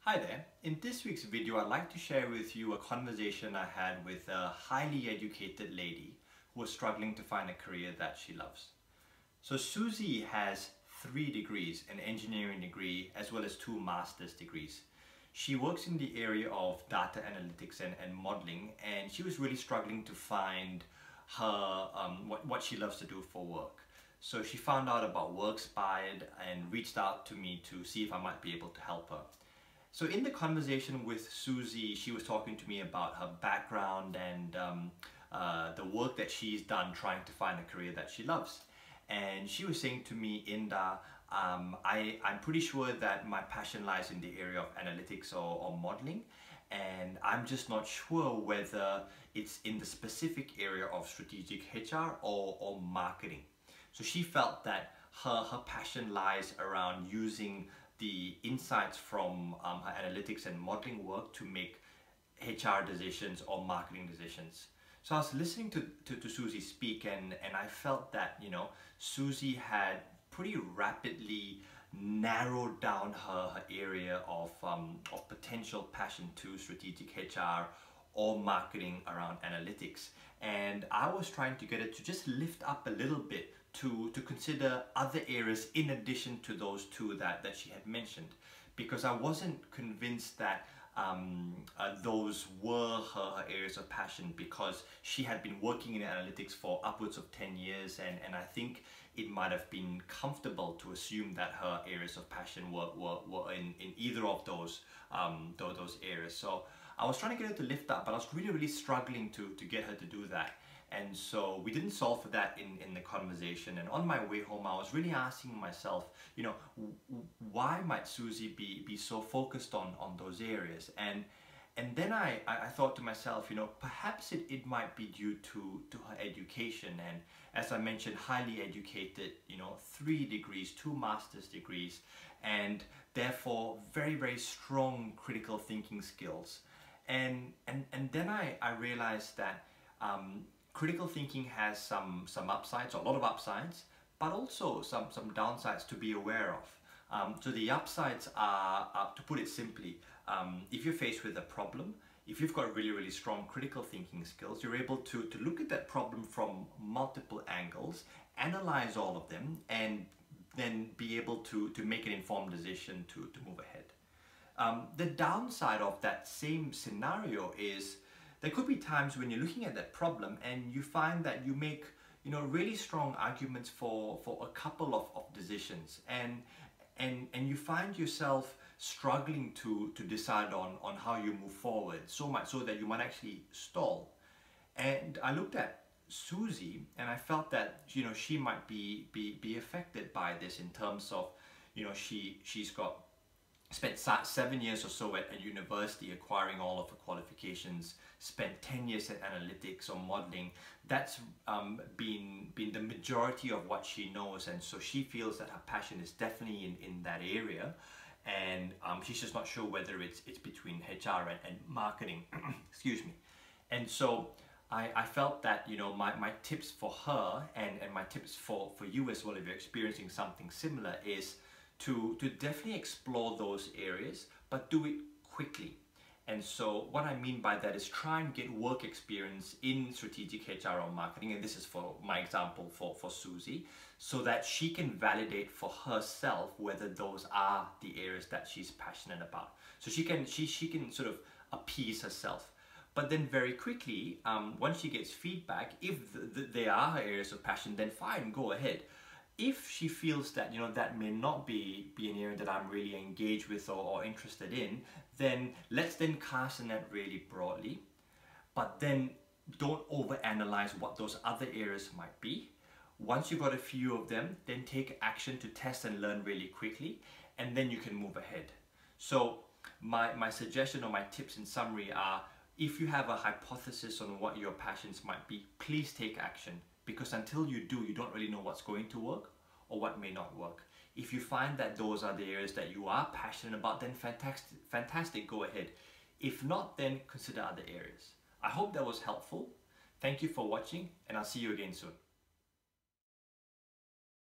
Hi there. In this week's video, I'd like to share with you a conversation I had with a highly educated lady who was struggling to find a career that she loves. So Suzy has 3 degrees, an engineering degree as well as 2 master's degrees. She works in the area of data analytics and modeling, and she was really struggling to find her what she loves to do for work. So she found out about Workspired and reached out to me to see if I might be able to help her. So in the conversation with Suzy, she was talking to me about her background and the work that she's done trying to find a career that she loves. And she was saying to me, Inda, I'm pretty sure that my passion lies in the area of analytics or modeling, and I'm just not sure whether it's in the specific area of strategic HR or marketing. So she felt that her passion lies around using the insights from her analytics and modeling work to make HR decisions or marketing decisions. So I was listening to Suzy speak, and I felt that, you know, Suzy had pretty rapidly narrowed down her area of potential passion to strategic HR or marketing around analytics. And I was trying to get her to just lift up a little bit to consider other areas in addition to those 2 that she had mentioned, because I wasn't convinced that those were her areas of passion, because she had been working in analytics for upwards of 10 years, and I think it might have been comfortable to assume that her areas of passion were in either of those areas. So I was trying to get her to lift up, but I was really struggling to get her to do that. And so we didn't solve for that in the conversation. And on my way home, I was really asking myself, you know, why might Suzy be so focused on those areas? And then I thought to myself, you know, perhaps it might be due to her education. And as I mentioned, highly educated, you know, 3 degrees, 2 master's degrees, and therefore very strong critical thinking skills. And then I realized that critical thinking has some upsides, a lot of upsides, but also some downsides to be aware of. So the upsides are, to put it simply, if you're faced with a problem, if you've got really strong critical thinking skills, you're able to look at that problem from multiple angles, analyze all of them, and then be able to make an informed decision to move ahead. The downside of that same scenario is there could be times when you're looking at that problem and you find that you make, you know, really strong arguments for a couple of decisions, and you find yourself struggling to decide on how you move forward, so much so that you might actually stall. And I looked at Suzy and I felt that, you know, she might be affected by this, in terms of, you know, she's spent 7 years or so at university acquiring all of her qualifications, spent 10 years at analytics or modeling. That's been the majority of what she knows, and so she feels that her passion is definitely in that area, and she's just not sure whether it's between HR and marketing. Excuse me. And so I felt that, you know, my tips for her and my tips for you as well, if you're experiencing something similar, is to definitely explore those areas, but do it quickly. And so what I mean by that is try and get work experience in strategic HR or marketing, and this is for my example for Suzy, so that she can validate for herself whether those are the areas that she's passionate about. So she can sort of appease herself. But then very quickly, once she gets feedback, if they are her areas of passion, then fine, go ahead. If she feels that, you know, that may not be an area that I'm really engaged with or interested in, then let's then cast the net really broadly, but then don't overanalyze what those other areas might be. Once you've got a few of them, then take action to test and learn really quickly, and then you can move ahead. So my suggestion or my tips in summary are, if you have a hypothesis on what your passions might be, please take action. Because until you do, you don't really know what's going to work or what may not work. If you find that those are the areas that you are passionate about, then fantastic, go ahead. If not, then consider other areas. I hope that was helpful. Thank you for watching, and I'll see you again soon.